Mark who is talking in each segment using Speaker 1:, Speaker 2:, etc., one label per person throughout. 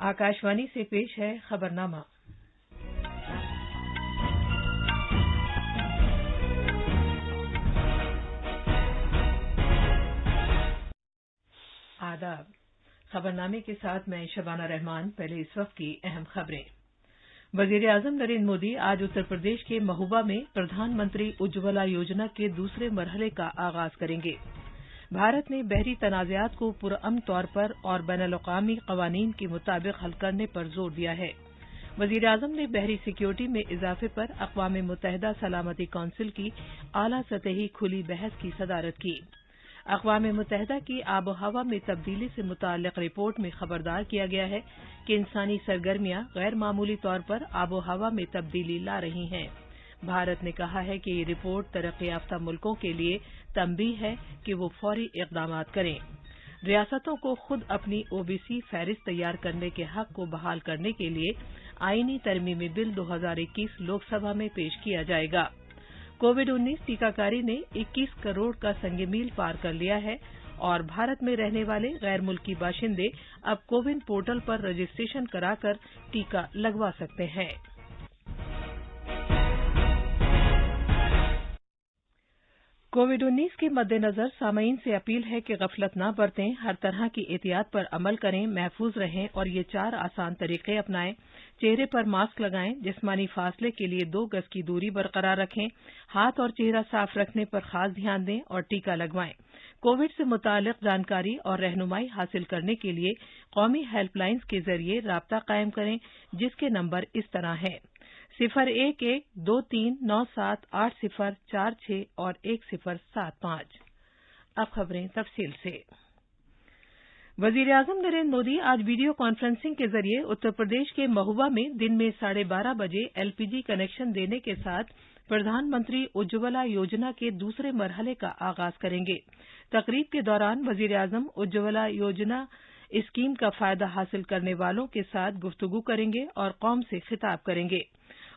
Speaker 1: आकाशवाणी से पेश है खबरनामा। आदाब। खबरनामे के साथ मैं शबाना रहमान। पहले इस वक्त की अहम खबरें। वजीर आजम नरेंद्र मोदी आज उत्तर प्रदेश के महोबा में प्रधानमंत्री उज्ज्वला योजना के दूसरे मरहले का आगाज करेंगे। भारत ने बहरी तनाज़ात को पुरअमन तौर पर और बैनुल-अक़वामी क़वानीन के मुताबिक हल करने पर जोर दिया है। वज़ीर आज़म ने बहरी सिक्योरिटी में इजाफे पर अक़वाम मुत्तहिदा सलामती कौंसिल की आला सतही खुली बहस की सदारत की। अक़वाम मुत्तहिदा की आबो हवा में तब्दीली से मुताल्लिक़ रिपोर्ट में खबरदार किया गया है कि इंसानी सरगर्मियां गैर मामूली तौर पर आबो हवा में तब्दीली ला रही हैं। भारत ने कहा है कि ये रिपोर्ट तरक्की याफ्ता मुल्कों के लिए तंबीह है कि वो फौरी इक़दामात करें। रियासतों को खुद अपनी ओबीसी फहरिस्त तैयार करने के हक को बहाल करने के लिए आईनी तरमीमी बिल 2021 लोकसभा में पेश किया जाएगा। कोविड-19 टीकाकारी ने 21 करोड़ का संग मील पार कर लिया है और भारत में रहने वाले गैर मुल्की बाशिंदे अब कोविन पोर्टल पर रजिस्ट्रेशन कराकर टीका लगवा सकते हैं। कोविड-19 के मद्देनजर सामीन से अपील है कि गफलत न बरतें, हर तरह की एहतियात पर अमल करें, महफूज रहें और ये 4 आसान तरीके अपनाएं। चेहरे पर मास्क लगाएं, जिस्मानी फासले के लिए 2 गज की दूरी बरकरार रखें, हाथ और चेहरा साफ रखने पर खास ध्यान दें और टीका लगवाएं। कोविड से मुताल्लिक जानकारी और रहनुमाई हासिल करने के लिए कौमी हेल्पलाइंस के जरिए राब्ता कायम करें, जिसके नंबर इस तरह हैं 0112397804 और 1075। अब खबरें तफसील से। वजीर आजम नरेंद्र मोदी आज वीडियो कॉन्फ्रेंसिंग के जरिए उत्तर प्रदेश के महोबा में दिन में 12:30 बजे एलपीजी कनेक्शन देने के साथ प्रधानमंत्री उज्ज्वला योजना के दूसरे मरहले का आगाज करेंगे। तकरीब के दौरान वजीर आजम उज्ज्वला योजना स्कीम का फायदा हासिल करने वालों के साथ गुफ्तगू करेंगे और कौम से खिताब करेंगे।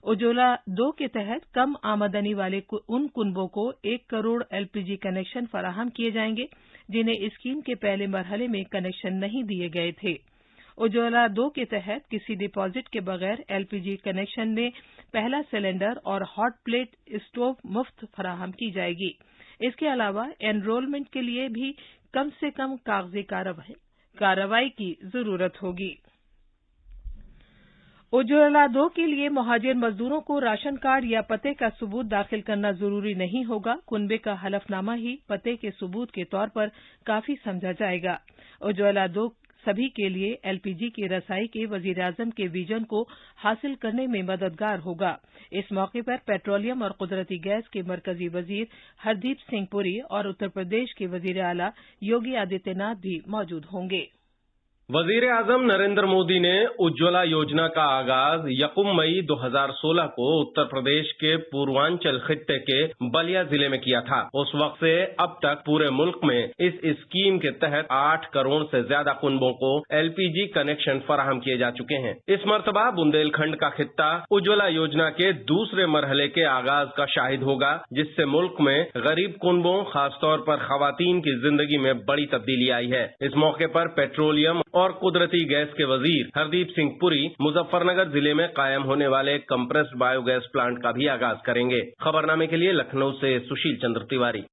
Speaker 1: उज्ज्वला 2 के तहत कम आमदनी वाले उन कुनबों को 1 करोड़ एलपीजी कनेक्शन फराहम किए जाएंगे जिन्हें स्कीम के पहले मरहले में कनेक्शन नहीं दिए गए थे। उज्ज्वला 2 के तहत किसी डिपॉजिट के बगैर एलपीजी कनेक्शन में पहला सिलेंडर और हॉट प्लेट स्टोव मुफ्त फराहम की जाएगी। इसके अलावा एनरोलमेंट के लिए भी कम से कम कागजी कार्रवाई की जरूरत होगी। उज्ज्वला 2 के लिए मुहाजिर मजदूरों को राशन कार्ड या पते का सबूत दाखिल करना जरूरी नहीं होगा। कुनबे का हलफनामा ही पते के सबूत के तौर पर काफी समझा जाएगा। उज्ज्वला 2 सभी के लिए एलपीजी की रसाई के वजीर आजम के विजन को हासिल करने में मददगार होगा। इस मौके पर पेट्रोलियम और कुदरती गैस के मरकजी वजीर हरदीप सिंह पुरी और उत्तर प्रदेश के वजीर आला योगी आदित्यनाथ भी मौजूद होंगे।
Speaker 2: वजीर आजम नरेंद्र मोदी ने उज्ज्वला योजना का आगाज 1 मई 2016 को उत्तर प्रदेश के पूर्वांचल खित्ते के बलिया जिले में किया था। उस वक्त से अब तक पूरे मुल्क में इस स्कीम के तहत 8 करोड़ से ज्यादा कुनबों को एलपीजी कनेक्शन फराहम किए जा चुके हैं। इस मर्तबा बुंदेलखंड का खित्ता उज्ज्वला योजना के दूसरे मरहले के आगाज का शाहिद होगा, जिससे मुल्क में गरीब कुनबों, खासतौर पर खवातीन की जिंदगी में बड़ी तब्दीली आई है। इस मौके पर पेट्रोलियम और कुदरती गैस के वजीर हरदीप सिंह पुरी मुजफ्फरनगर जिले में कायम होने वाले कंप्रेस्ड बायोगैस प्लांट का भी आगाज करेंगे। खबरनामे के लिए लखनऊ से सुशील चंद्र तिवारी।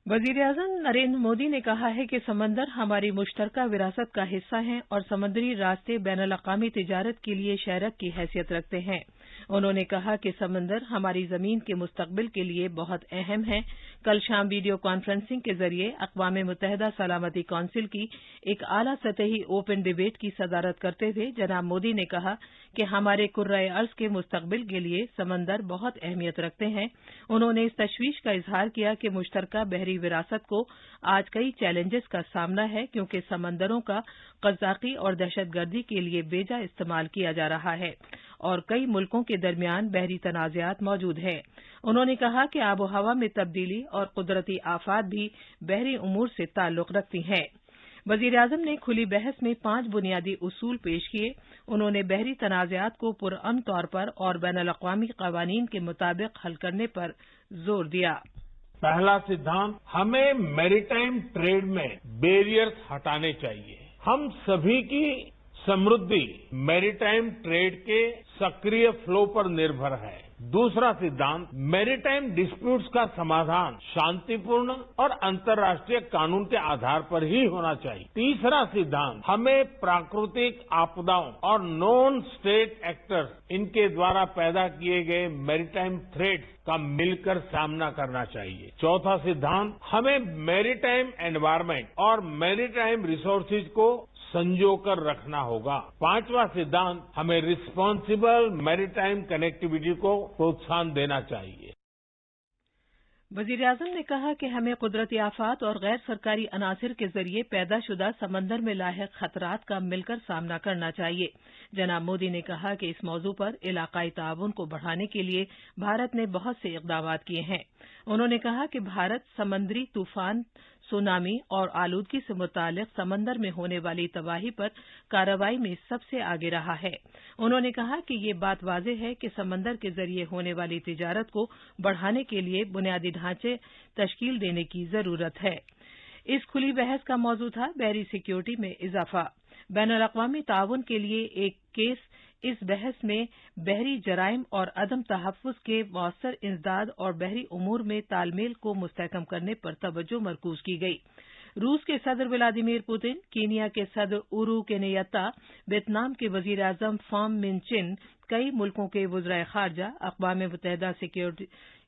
Speaker 1: वजीर आजम नरेंद्र मोदी ने कहा है कि समंदर हमारी मुश्तरका विरासत का हिस्सा हैं और समुद्री रास्ते बैनुल-अक़वामी तिजारत के लिए शहरक की हैसियत रखते हैं। उन्होंने कहा कि समंदर हमारी जमीन के मुस्तकबिल के लिए बहुत अहम है। कल शाम वीडियो कॉन्फ्रेंसिंग के जरिए अक़वाम मुत्तहिदा सलामती कौंसिल की एक आला सतही ओपन डिबेट की सदारत करते हुए जनाब मोदी ने कहा कि हमारे कुर्राए अर्ज के मुस्तकबिल के लिए समंदर बहुत अहमियत रखते हैं। उन्होंने इस तशवीश का इजहार किया कि मुश्तरका बहरी विरासत को आज कई चैलेंजेस का सामना है, क्योंकि समंदरों का क़ज़्ज़ाक़ी और दहशतगर्दी के लिए बेजा इस्तेमाल किया जा रहा है और कई मुल्कों के दरमियान बहरी तनाज़ात मौजूद है। उन्होंने कहा कि आबो हवा में तब्दीली और कुदरती आफात भी बहरी उमूर से ताल्लुक़ रखती हैं। वजीर आजम ने खुली बहस में 5 बुनियादी उसूल पेश किए। उन्होंने बहरी तनाज़ात को पुरअमन तौर पर और बैनुल-अक़वामी क़वानीन के मुताबिक हल करने पर जोर दिया।
Speaker 3: पहला सिद्धांत, हमें मैरीटाइम ट्रेड में बैरियर्स हटाने चाहिए। हम सभी की समृद्धि मैरीटाइम ट्रेड के सक्रिय फ्लो पर निर्भर है। दूसरा सिद्धांत मैरीटाइम डिस्प्यूट्स का समाधान शांतिपूर्ण और अंतर्राष्ट्रीय कानून के आधार पर ही होना चाहिए। तीसरा सिद्धांत हमें प्राकृतिक आपदाओं और नॉन स्टेट एक्टर्स इनके द्वारा पैदा किए गए मैरीटाइम थ्रेट्स का मिलकर सामना करना चाहिए। चौथा सिद्धांत हमें मैरीटाइम एनवायरमेंट और मैरीटाइम रिसोर्सेज को संजोकर रखना होगा। पांचवा सिद्धांत हमें रिस्पांसिबल मैरीटाइम कनेक्टिविटी को प्रोत्साहन देना चाहिए।
Speaker 1: वजीर-ए-आजम ने कहा कि हमें कुदरती आफात और गैर सरकारी अनासिर के जरिए पैदाशुदा समंदर में लाहिक खतरात का मिलकर सामना करना चाहिए। जनाब मोदी ने कहा कि इस मौजू पर इलाकाई ताउन को बढ़ाने के लिए भारत ने बहुत से इकदाम किए हैं। उन्होंने कहा कि भारत समंदरी तूफान, सुनामी और आलूदगी से मुतालिक समंदर में होने वाली तबाही पर कार्रवाई में सबसे आगे रहा है। उन्होंने कहा कि ये बात वाज़ेह है कि समंदर के जरिए होने वाली तिजारत को बढ़ाने के लिए बुनियादी ढांचे तश्कील देने की जरूरत है। इस खुली बहस का मौजू था बहरी सिक्योरिटी में इजाफा। बैनुल-अक़वामी ताउन के लिए एक केस इस बहस में बहरी जराइम और अदम तहफ़्फ़ुज़ के मौसर इंसदाद और बहरी उमूर में तालमेल को मुस्तहकम करने पर तवज्जो मरकूज की गई। रूस के सदर व्लादिमीर पुतिन, कीनिया के सदर उरू केनियात्ता, वियतनाम के वज़ीर-ए-आज़म फ़ाम मिन चिन, कई मुल्कों के वज़राए ख़ारजा, अक़वाम मुत्तहिदा सिक्योरिटी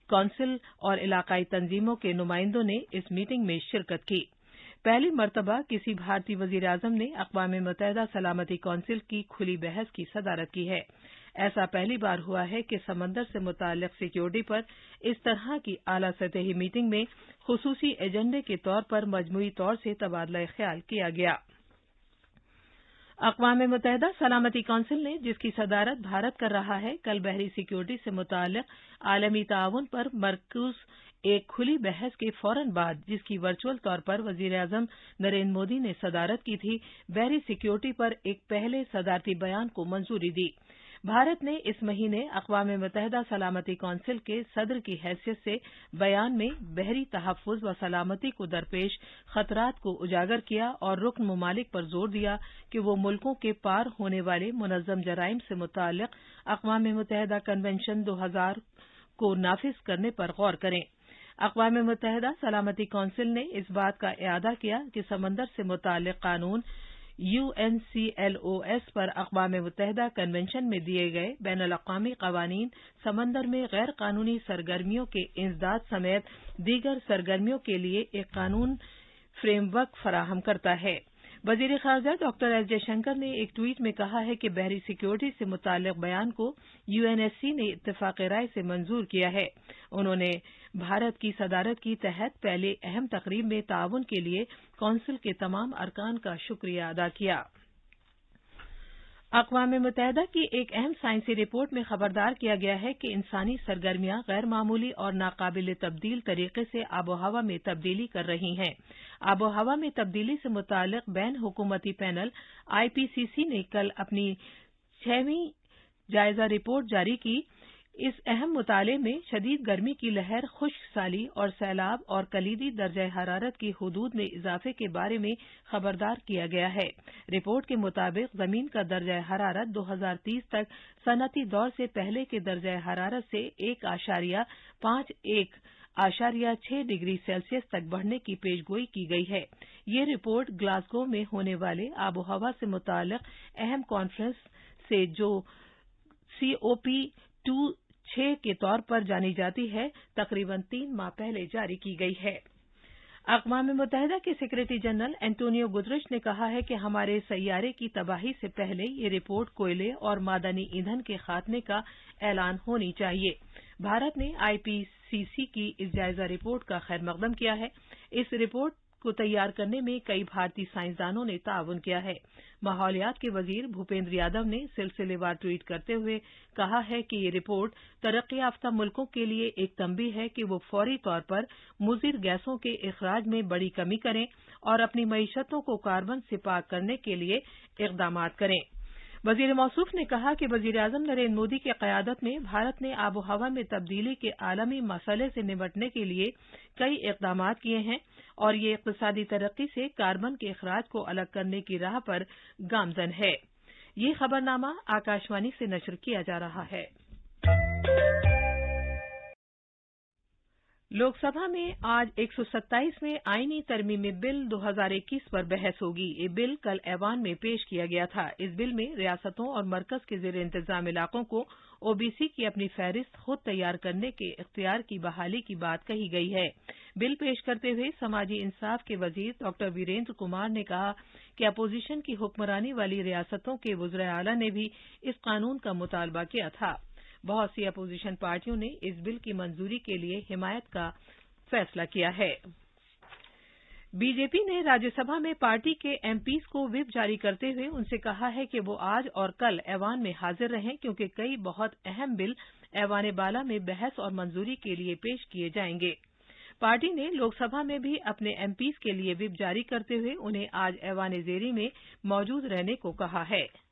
Speaker 1: कौंसिल और इलाकाई तंजीमों के नुमाइंदों ने इस मीटिंग में शिरकत की। पहली मर्तबा किसी भारतीय वज़ीर-ए-आज़म ने अक़वाम मुत्तहिदा सलामती कौंसिल की खुली बहस की सदारत की है। ऐसा पहली बार हुआ है कि समंदर से मुताल्लिक़ सिक्योरिटी पर इस तरह की आला सतही मीटिंग में खुसूसी एजेंडे के तौर पर मजमूई तौर से तबादला ख्याल किया गया। अक़वाम मुत्तहिदा सलामती कौंसिल ने, जिसकी सदारत भारत कर रहा है, कल बहरी सिक्योरिटी से मुताल्लिक़ आलमी ताउन पर मरकूज़ एक खुली बहस के फौरन बाद, जिसकी वर्चुअल तौर पर वज़ीर-ए-आज़म नरेंद्र मोदी ने सदारत की थी, बहरी सिक्योरिटी पर एक पहले सदारती बयान को मंजूरी दी। भारत ने इस महीने अक़वाम मुत्तहिदा सलामती कौंसिल के सदर की हैसियत से बयान में बहरी तहफ़्फ़ुज़ व सलामती को दरपेश खतरात को उजागर किया और रुकन ममालिक पर जोर दिया कि वो मुल्कों के पार होने वाले मुनज़्ज़म जराइम से मुताल्लिक़ अक़वाम मुत्तहिदा कन्वेंशन 2000 को नाफिज करने पर गौर करें। अक़वाम मुत्तहिदा सलामती कौंसिल ने इस बात का इआदा किया कि समंदर से मुताल्लिक़ कानून UNCLOS पर अक़वाम मुत्तहिदा कन्वेंशन में दिए गए बैनुल-अक़वामी क़वानीन समंदर में गैर कानूनी सरगर्मियों के इंसदाद समेत दीगर सरगर्मियों के लिए एक कानून फ्रेमवर्क फराहम करता है। वज़ीर ख़ारजा डॉक्टर एस जयशंकर ने एक ट्वीट में कहा है कि बहरी सिक्योरिटी से मुताल्लिक़ बयान को UNSC ने इत्तेफ़ाक़ राय से मंजूर किया है। उन्होंने भारत की सदारत की तहत पहले अहम तक़रीब में ताउन के लिए कौंसिल के तमाम अरकान का शुक्रिया अदा किया। अक़वाम मुत्तहिदा की एक अहम साइंसी रिपोर्ट में खबरदार किया गया है कि इंसानी सरगर्मियां गैर मामूली और नाकाबिल तब्दील तरीके से आबोहवा में तब्दीली कर रही हैं। आबोहवा में तब्दीली से मुताल्लिक़ बैन हुकूमती पैनल IPCC ने कल अपनी 6वीं जायजा रिपोर्ट जारी की। इस अहम मुताले में शदीद गर्मी की लहर, खुश्क साली और सैलाब और कलीदी दर्जा हरारत की हुदूद में इजाफे के बारे में खबरदार किया गया है। रिपोर्ट के मुताबिक जमीन का दर्जा हरारत 2030 तक सनती दौर से पहले के दर्जा हरारत से 1.6 डिग्री सेल्सियस तक बढ़ने की पेशगोई की गई है। ये रिपोर्ट ग्लासगो में होने वाले आबोहवा से मुताल्लिक़ अहम कॉन्फ्रेंस से, जो COP26 के तौर पर जानी जाती है, तकरीबन 3 माह पहले जारी की गई है। अक़वाम मुत्तहिदा के सेक्रेटरी जनरल एंटोनियो गुतरश ने कहा है कि हमारे सैयारे की तबाही से पहले ये रिपोर्ट कोयले और मादनी ईंधन के खात्मे का ऐलान होनी चाहिए। भारत ने IPCC की इस जायजा रिपोर्ट का खैर मकदम किया है। इस रिपोर्ट को तैयार करने में कई भारतीय साइंसदानों ने ताउन किया है। माहौलियात के वजीर भूपेंद्र यादव ने सिलसिलेवार ट्वीट करते हुए कहा है कि ये रिपोर्ट तरक्की याफ्ता मुल्कों के लिए एक तंबीह है कि वो फौरी तौर पर मुज़िर गैसों के इखराज में बड़ी कमी करें और अपनी मईशतों को कार्बन से पाक करने के लिए इक़दामात करें। वज़ीर मौसूफ ने कहा कि वज़ीर-ए-आज़म नरेंद्र मोदी की क़यादत में भारत ने आबोहवा में तब्दीली के आलमी मसले से निपटने के लिए कई इक़दामात किए हैं और ये इक़्तिसादी तरक्की से कार्बन के इखराज को अलग करने की राह पर गामज़न है। ये खबरनामा आकाशवाणी से नशर किया जा रहा है। लोकसभा में आज 127वें आईनी तरमीमी बिल 2021 पर बहस होगी। ये बिल कल ऐवान में पेश किया गया था। इस बिल में रियासतों और मरकज के ज़ेर इंतजाम इलाकों को ओबीसी की अपनी फहरिस्त खुद तैयार करने के इख्तियार की बहाली की बात कही गई है। बिल पेश करते हुए समाजी इंसाफ के वजीर डॉक्टर वीरेंद्र कुमार ने कहा कि अपोजिशन की हुक्मरानी वाली रियासतों के वज़ीर आला ने भी इस कानून का मुतालबा किया था। बहुत सी अपोजिशन पार्टियों ने इस बिल की मंजूरी के लिए हिमायत का फैसला किया है। बीजेपी ने राज्यसभा में पार्टी के एमपीज को व्हिप जारी करते हुए उनसे कहा है कि वो आज और कल ऐवान में हाजिर रहें, क्योंकि कई बहुत अहम बिल ऐवान बाला में बहस और मंजूरी के लिए पेश किए जाएंगे। पार्टी ने लोकसभा में भी अपने एमपीज के लिए व्हिप जारी करते हुए उन्हें आज ऐवान ज़ेरी में मौजूद रहने को कहा है।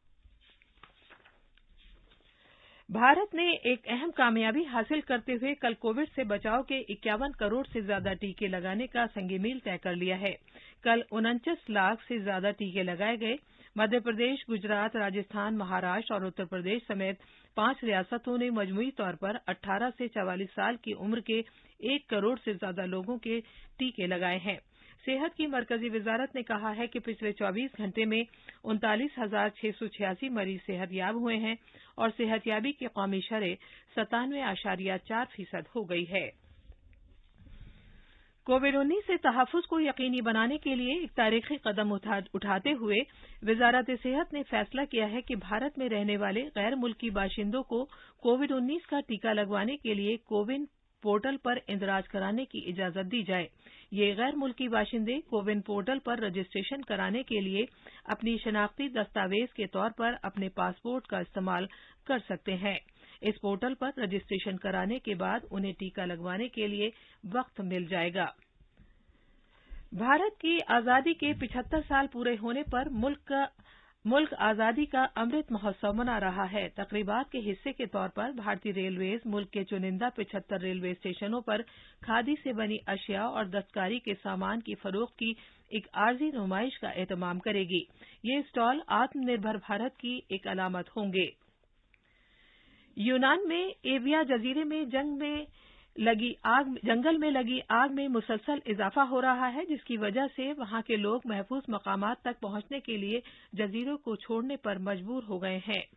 Speaker 1: भारत ने एक अहम कामयाबी हासिल करते हुए कल कोविड से बचाव के 51 करोड़ से ज्यादा टीके लगाने का संग मील तय कर लिया है। कल 49 लाख से ज्यादा टीके लगाए गए। मध्य प्रदेश, गुजरात, राजस्थान, महाराष्ट्र और उत्तर प्रदेश समेत 5 रियासतों ने मजमूई तौर पर 18 से 44 साल की उम्र के 1 करोड़ से ज्यादा लोगों के टीके लगाए हैं। सेहत की मरकजी वजारत ने कहा है कि पिछले 24 घंटे में 39,686 मरीज सेहतयाब हुए हैं और सेहतयाबी की कौमी शरह 97.4% हो गई है। कोविड-19 से तहफ़्फ़ुज़ को यकीनी बनाने के लिए एक तारीखी कदम उठाते हुए वजारत सेहत ने फैसला किया है कि भारत में रहने वाले गैर मुल्की बाशिंदों को कोविड-19 का टीका लगवाने के लिए कोविन पोर्टल पर इंदराज कराने की इजाजत दी जाए। ये गैर मुल्की बाशिंदे कोविन पोर्टल पर रजिस्ट्रेशन कराने के लिए अपनी शनाख्ती दस्तावेज के तौर पर अपने पासपोर्ट का इस्तेमाल कर सकते हैं। इस पोर्टल पर रजिस्ट्रेशन कराने के बाद उन्हें टीका लगवाने के लिए वक्त मिल जाएगा। भारत की आजादी के 75 साल पूरे होने पर मुल्क आजादी का अमृत महोत्सव मना रहा है। तकरीबात के हिस्से के तौर पर भारतीय रेलवेज मुल्क के चुनिंदा 75 रेलवे स्टेशनों पर खादी से बनी अशिया और दस्तकारी के सामान की फरोख्त की एक आर्जी नुमाइश का एहतमाम करेगी। ये स्टॉल आत्मनिर्भर भारत की एक अलामत होंगे। यूनान में एविया जजीरे में जंगल में लगी आग में मुसलसल इजाफा हो रहा है, जिसकी वजह से वहां के लोग महफूज मकामात तक पहुंचने के लिए जजीरों को छोड़ने पर मजबूर हो गए हैं।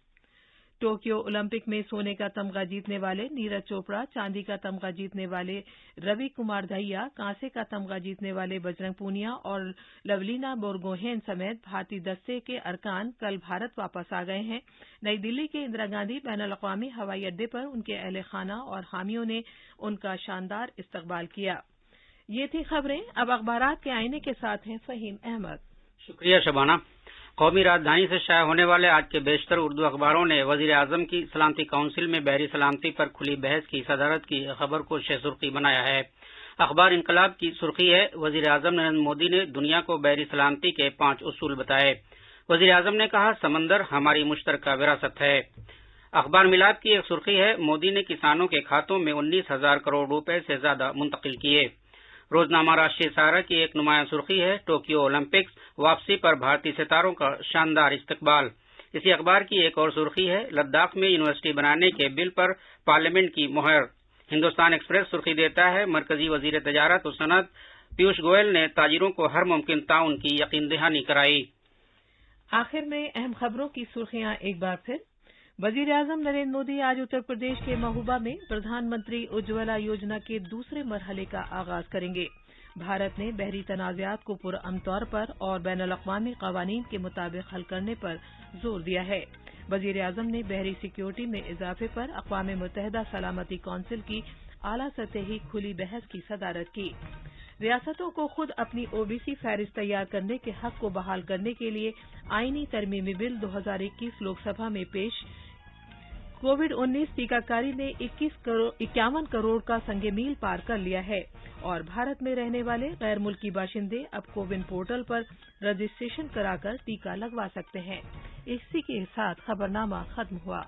Speaker 1: टोक्यो ओलंपिक में सोने का तमगा जीतने वाले नीरज चोपड़ा, चांदी का तमगा जीतने वाले रवि कुमार दहिया, कांसे का तमगा जीतने वाले बजरंग पूनिया और लवलीना बोरगोहेन समेत भारतीय दस्ते के अरकान कल भारत वापस आ गए हैं। नई दिल्ली के इंदिरा गांधी बैनुल-अक़वामी हवाई अड्डे पर उनके अहले खाना और हामियों ने उनका शानदार इस्तकबाल किया। ये थी खबरें। अब अखबारात के आईने के साथ हैं फहीम अहमद।
Speaker 4: शुक्रिया शबाना। कौमी राजधानी से शाया होने वाले आज के बेशतर उर्दू अखबारों ने वजीर आजम की सलामती काउंसिल में बहरी सलामती पर खुली बहस की सदारत की खबर को सुर्खी बनाया है। अखबार इनकलाब की सुर्खी है, वजीर आजम नरेंद्र मोदी ने दुनिया को बहरी सलामती के 5 उसूल बताए। वजीर आजम ने कहा, समंदर हमारी मुश्तरका विरासत है। अखबार मिलाद की एक सुर्खी है, मोदी ने किसानों के खातों में 19,000 करोड़ रुपए से ज्यादा मुंतकिल किए। रोजनामा राष्ट्रीय सहारा की एक नुमाया सुर्खी है, टोक्यो ओलंपिक्स वापसी पर भारतीय सितारों का शानदार इस्तकबाल। इसी अखबार की एक और सुर्खी है, लद्दाख में यूनिवर्सिटी बनाने के बिल पर पार्लियामेंट की मुहर। हिंदुस्तान एक्सप्रेस सुर्खी देता है, मरकजी वजीर तजारत और सनत पीयूष गोयल ने ताजिरों को हर मुमकिन ताउन की यकीन दहानी कराई।
Speaker 1: आखिर में अहम खबरों की सुर्खियां एक बार फिर। वजीर आजम नरेंद्र मोदी आज उत्तर प्रदेश के महोबा में प्रधानमंत्री उज्ज्वला योजना के दूसरे मरहले का आगाज करेंगे। भारत ने बहरी तनाज़ात को पुरअमन तौर पर और बैनुल-अक़वामी क़वानीन के मुताबिक हल करने पर जोर दिया है। वजीर आजम ने बहरी सिक्योरिटी में इजाफे पर अक़वाम मुत्तहिदा सलामती कौंसिल की आला सतही खुली बहस की सदारत की। रियासतों को खुद अपनी ओबीसी फहरिस्त तैयार करने के हक को बहाल करने के लिए आईनी तरमीमी बिल 2021 लोकसभा में पेश। कोविड-19 टीकाकारी ने 51 करोड़ का संगे मील पार कर लिया है और भारत में रहने वाले गैर मुल्की बाशिंदे अब कोविन पोर्टल पर रजिस्ट्रेशन कराकर टीका लगवा सकते हैं। इसी के साथ खबरनामा खत्म हुआ।